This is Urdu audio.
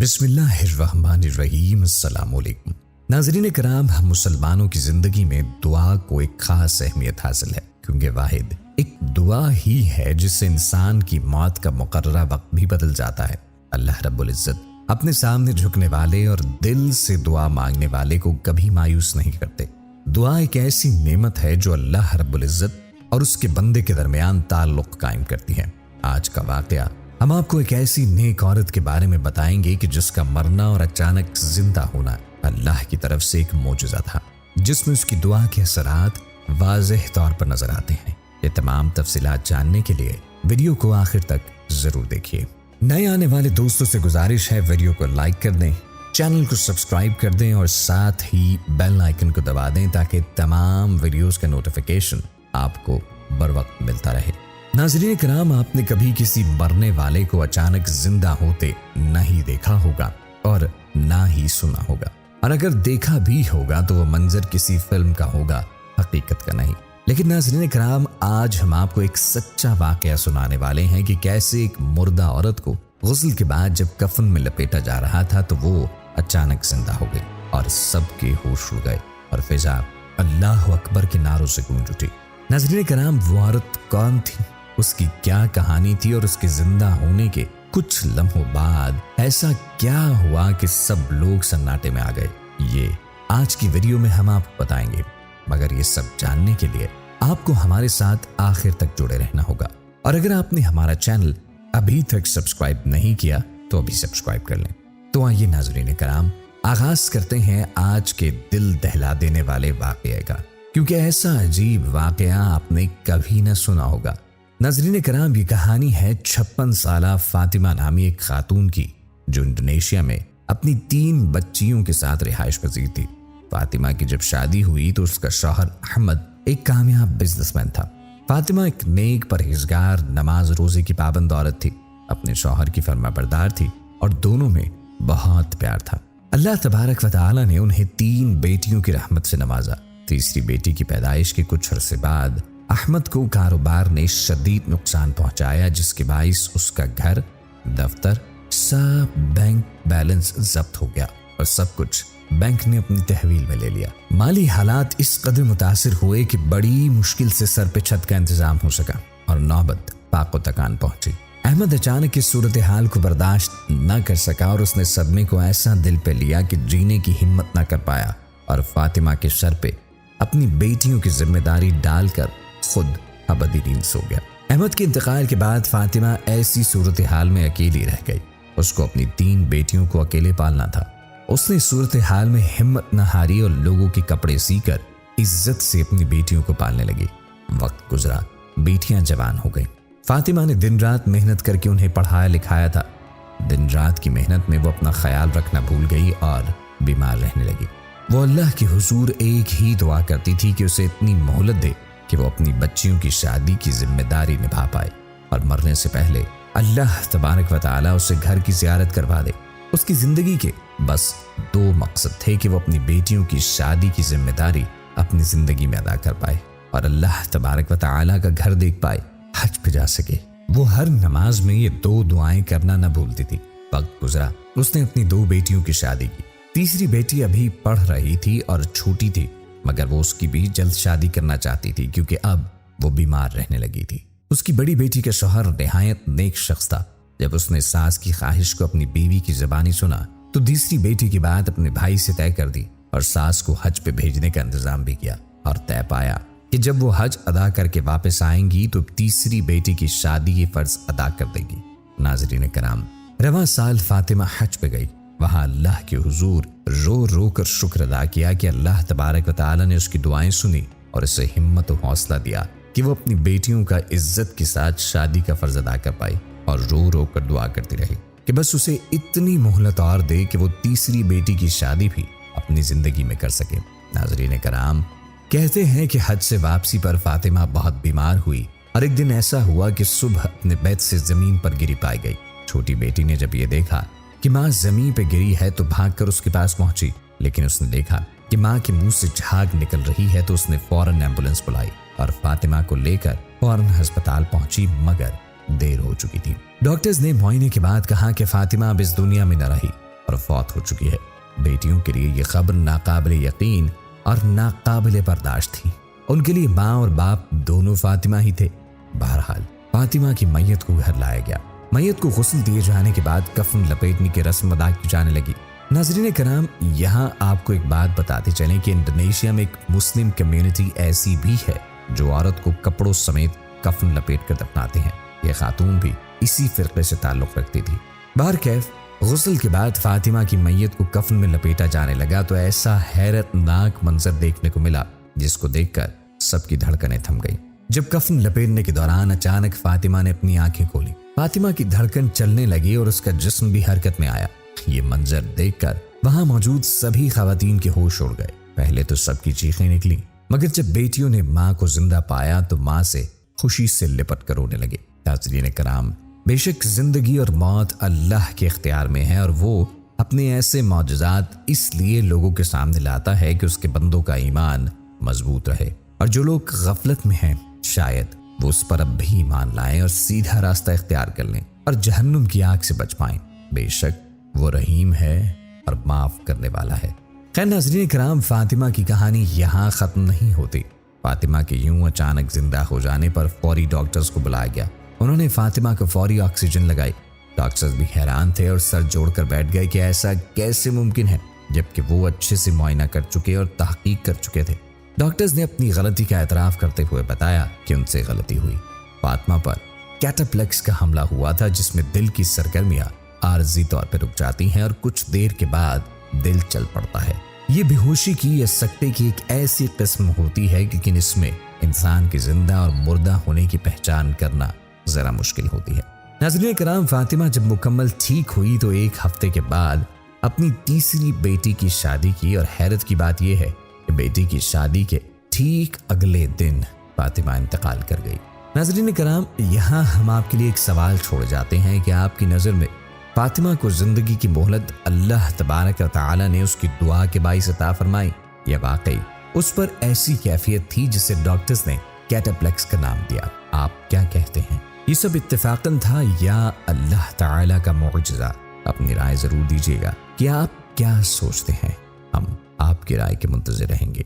بسم اللہ الرحمن الرحیم۔ السلام علیکم ناظرین کرام، ہم مسلمانوں کی زندگی میں دعا کو ایک خاص اہمیت حاصل ہے، کیونکہ واحد ایک دعا ہی ہے جس سے انسان کی موت کا مقررہ وقت بھی بدل جاتا ہے۔ اللہ رب العزت اپنے سامنے جھکنے والے اور دل سے دعا مانگنے والے کو کبھی مایوس نہیں کرتے۔ دعا ایک ایسی نعمت ہے جو اللہ رب العزت اور اس کے بندے کے درمیان تعلق قائم کرتی ہے۔ آج کا واقعہ ہم آپ کو ایک ایسی نیک عورت کے بارے میں بتائیں گے کہ جس کا مرنا اور اچانک زندہ ہونا اللہ کی طرف سے ایک معجزہ تھا، جس میں اس کی دعا کے اثرات واضح طور پر نظر آتے ہیں۔ یہ تمام تفصیلات جاننے کے لیے ویڈیو کو آخر تک ضرور دیکھیے۔ نئے آنے والے دوستوں سے گزارش ہے ویڈیو کو لائک کر دیں، چینل کو سبسکرائب کر دیں اور ساتھ ہی بیل آئیکن کو دبا دیں تاکہ تمام ویڈیوز کا نوٹیفیکیشن آپ کو بر وقت ملتا رہے۔ ناظرین کرام، آپ نے کبھی کسی مرنے والے کو اچانک زندہ ہوتے نہیں دیکھا ہوگا اور نہ ہی سنا ہوگا، اور اگر دیکھا بھی ہوگا تو وہ منظر کسی فلم کا ہوگا، حقیقت کا نہیں۔ لیکن ناظرین کرام، آج ہم آپ کو ایک سچا واقعہ سنانے والے ہیں کہ کیسے ایک مردہ عورت کو غسل کے بعد جب کفن میں لپیٹا جا رہا تھا تو وہ اچانک زندہ ہو گئی اور سب کے ہوش اڑ گئے اور فضا اللہ اکبر کے نعروں سے گونج اٹھی۔ ناظرین کرام، وہ عورت کون تھی، اس کی کیا کہانی تھی، اور اس کے زندہ ہونے کے کچھ لمحوں بعد ایسا کیا ہوا کہ سب لوگ سناٹے میں آ گئے، یہ آج کی ویڈیو میں ہم آپ کو بتائیں گے۔ مگر یہ سب جاننے کے لیے آپ کو ہمارے ساتھ آخر تک جڑے رہنا ہوگا، اور اگر آپ نے ہمارا چینل ابھی تک سبسکرائب نہیں کیا تو ابھی سبسکرائب کر لیں۔ تو آئیے ناظرین کرام، آغاز کرتے ہیں آج کے دل دہلا دینے والے واقعے کا، کیونکہ ایسا عجیب واقعہ آپ نے کبھی نہ سنا ہوگا۔ ناظرین کرام، یہ کہانی ہے 56 سالہ فاطمہ نامی ایک خاتون کی، جو انڈونیشیا میں اپنی 3 بچیوں کے ساتھ رہائش پذیر تھی۔ فاطمہ کی جب شادی ہوئی تو اس کا شوہر احمد ایک کامیاب بزنس مین تھا۔ فاطمہ ایک نیک پرہیزگار نماز روزے کی پابند عورت تھی، اپنے شوہر کی فرما بردار تھی اور دونوں میں بہت پیار تھا۔ اللہ تبارک و تعالی نے انہیں 3 بیٹیوں کی رحمت سے نوازا۔ تیسری بیٹی کی پیدائش کے کچھ عرصے بعد احمد کو کاروبار نے شدید نقصان پہنچایا، جس کے باعث اس کا گھر، دفتر، سب بینک بیلنس ضبط ہو گیا اور سب کچھ بینک نے اپنی تحویل میں لے لیا۔ مالی حالات اس قدر متاثر ہوئے کہ بڑی مشکل سے سر پہ چھت کا انتظام ہو سکا اور نوبت پاک و تکان پہنچی۔ احمد اچانک اس صورتحال کو برداشت نہ کر سکا اور اس نے صدمے کو ایسا دل پہ لیا کہ جینے کی ہمت نہ کر پایا اور فاطمہ کے سر پہ اپنی بیٹیوں کی ذمہ داری ڈال کر خود ابدی نیند سو گیا۔ احمد کے انتقال کے بعد فاطمہ ایسی صورتحال میں اکیلی رہ گئی۔ اس کو اپنی 3 بیٹیوں کو اکیلے پالنا تھا۔ اس نے صورتحال میں ہمت نہ ہاری اور لوگوں کے کپڑے سی کر عزت سے اپنی بیٹیوں کو پالنے لگی۔ وقت گزرا، بیٹیاں جوان ہو گئیں۔ فاطمہ نے دن رات محنت کر کے انہیں پڑھایا لکھایا تھا۔ دن رات کی محنت میں وہ اپنا خیال رکھنا بھول گئی اور بیمار رہنے لگی۔ وہ اللہ کے حضور ایک ہی دعا کرتی تھی کہ اسے اتنی مہلت دے کہ وہ اپنی بچیوں کی شادی کی ذمہ داری نبھا پائے اور مرنے سے پہلے اللہ تبارک و تعالیٰ اسے گھر کی زیارت کروا دے۔ اس کی زندگی کے بس 2 مقصد تھے کہ وہ اپنی بیٹیوں کی شادی کی ذمہ داری اپنی زندگی میں ادا کر پائے اور اللہ تبارک و تعالیٰ کا گھر دیکھ پائے، حج پہ جا سکے۔ وہ ہر نماز میں یہ 2 دعائیں کرنا نہ بھولتی تھی۔ وقت گزرا، اس نے اپنی 2 بیٹیوں کی شادی کی۔ تیسری بیٹی ابھی پڑھ رہی تھی اور چھوٹی تھی، مگر وہ اس کی بھی جلد شادی کرنا چاہتی تھی کیونکہ اب وہ بیمار رہنے لگی تھی۔ اس کی بڑی بیٹی کا شوہر نہایت نیک شخص تھا۔ جب اس نے ساس کی خواہش کو اپنی بیوی کی زبانی سنا تو تیسری بیٹی کی بات اپنے بھائی سے طے کر دی اور ساس کو حج پہ بھیجنے کا انتظام بھی کیا اور طے پایا کہ جب وہ حج ادا کر کے واپس آئیں گی تو تیسری بیٹی کی شادی کی فرض ادا کر دیں گی۔ ناظرین کرام، رواں سال فاطمہ حج پہ گئی۔ وہاں اللہ کے حضور رو رو کر شکر ادا کیا کہ اللہ تبارک و تعالی نے اس کی دعائیں سنی اور اسے ہمت و حوصلہ دیا کہ وہ اپنی بیٹیوں کا عزت کے ساتھ شادی کا فرض ادا کر پائی، اور رو رو کر دعا کرتی رہی کہ بس اسے اتنی مہلت اور دے کہ وہ تیسری بیٹی کی شادی بھی اپنی زندگی میں کر سکے۔ ناظرین کرام، کہتے ہیں کہ حج سے واپسی پر فاطمہ بہت بیمار ہوئی اور ایک دن ایسا ہوا کہ صبح اپنے بیت سے زمین پر گری پائی گئی۔ چھوٹی بیٹی نے جب یہ دیکھا کہ ماں زمین پہ گری ہے تو بھاگ کر اس کے پاس پہنچی، لیکن اس نے دیکھا کہ ماں کے منہ سے جھاگ نکل رہی ہے تو اس نے فوراً ایمبولینس بلائی اور فاطمہ کو لے کر فوراً ہسپتال پہنچی، مگر دیر ہو چکی تھی۔ ڈاکٹرز نے معائنے کے بعد کہا کہ فاطمہ اب اس دنیا میں نہ رہی اور فوت ہو چکی ہے۔ بیٹیوں کے لیے یہ خبر ناقابل یقین اور ناقابل برداشت تھی۔ ان کے لیے ماں اور باپ دونوں فاطمہ ہی تھے۔ بہرحال فاطمہ کی میت کو گھر لایا گیا۔ میت کو غسل دیے جانے کے بعد کفن لپیٹنے کی رسم ادا کی جانے لگی۔ ناظرین کرام، یہاں آپ کو ایک بات بتاتے چلیں کہ انڈونیشیا میں ایک مسلم کمیونٹی ایسی بھی ہے جو عورت کو کپڑوں سمیت کفن لپیٹ کر دفناتے ہیں۔ یہ خاتون بھی اسی فرقے سے تعلق رکھتی تھی۔ بہرکیف غسل کے بعد فاطمہ کی میت کو کفن میں لپیٹا جانے لگا تو ایسا حیرت ناک منظر دیکھنے کو ملا جس کو دیکھ کر سب کی دھڑکنیں تھم گئی۔ جب کفن لپیٹنے کے دوران اچانک فاطمہ نے اپنی آنکھیں کھولی، فاطمہ کی دھڑکن چلنے لگی اور اس کا جسم بھی حرکت میں آیا۔ یہ منظر دیکھ کر وہاں موجود سبھی خواتین کے ہوش اڑ گئے۔ پہلے تو سب کی چیخیں نکلی، مگر جب بیٹیوں نے ماں کو زندہ پایا تو ماں سے خوشی سے لپٹ کر رونے لگے۔ ناظرین کرام، بے شک زندگی اور موت اللہ کے اختیار میں ہے، اور وہ اپنے ایسے معجزات اس لیے لوگوں کے سامنے لاتا ہے کہ اس کے بندوں کا ایمان مضبوط رہے، اور جو لوگ غفلت میں ہیں شاید وہ اس پر اب بھی ایمان لائیں اور سیدھا راستہ اختیار کر لیں اور جہنم کی آگ سے بچ پائیں۔ بے شک وہ رحیم ہے اور معاف کرنے والا ہے۔ خیر ناظرین کرام، فاطمہ کی کہانی یہاں ختم نہیں ہوتی۔ فاطمہ کے یوں اچانک زندہ ہو جانے پر فوری ڈاکٹرز کو بلایا گیا۔ انہوں نے فاطمہ کو فوری آکسیجن لگائی۔ ڈاکٹرز بھی حیران تھے اور سر جوڑ کر بیٹھ گئے کہ ایسا کیسے ممکن ہے، جبکہ وہ اچھے سے معائنہ کر چکے اور تحقیق کر چکے تھے۔ ڈاکٹرز نے اپنی غلطی کا اعتراف کرتے ہوئے بتایا کہ ان سے غلطی ہوئی۔ فاطمہ پر کیٹاپلیکس کا حملہ ہوا تھا، جس میں دل کی سرگرمیاں عارضی طور پر رک جاتی ہیں اور کچھ دیر کے بعد دل چل پڑتا ہے۔ یہ بے ہوشی کی یا سکتے کی ایک ایسی قسم ہوتی ہے لیکن اس میں انسان کے زندہ اور مردہ ہونے کی پہچان کرنا ذرا مشکل ہوتی ہے۔ ناظرین کرام، فاطمہ جب مکمل ٹھیک ہوئی تو ایک ہفتے کے بعد اپنی تیسری بیٹی کی شادی کی، اور حیرت کی بات یہ ہے کہ بیٹی کی شادی کے ٹھیک اگلے دن فاطمہ انتقال کر گئی۔ ناظرین کرام، یہاں ہم آپ کے لیے ایک سوال چھوڑ جاتے ہیں کہ آپ کی نظر میں فاطمہ کو زندگی کی مہلت اللہ تبارک و تعالی نے اس کی دعا کے باعث عطا فرمائی، یا واقعی اس پر ایسی کیفیت تھی جسے ڈاکٹرز نے کیٹاپلیکس کا نام دیا؟ آپ کیا کہتے ہیں؟ یہ سب اتفاقاً تھا یا اللہ تعالی کا معجزہ؟ اپنی رائے ضرور دیجیے گا کہ آپ کیا سوچتے ہیں۔ ہم آپ کی رائے کے منتظر رہیں گے۔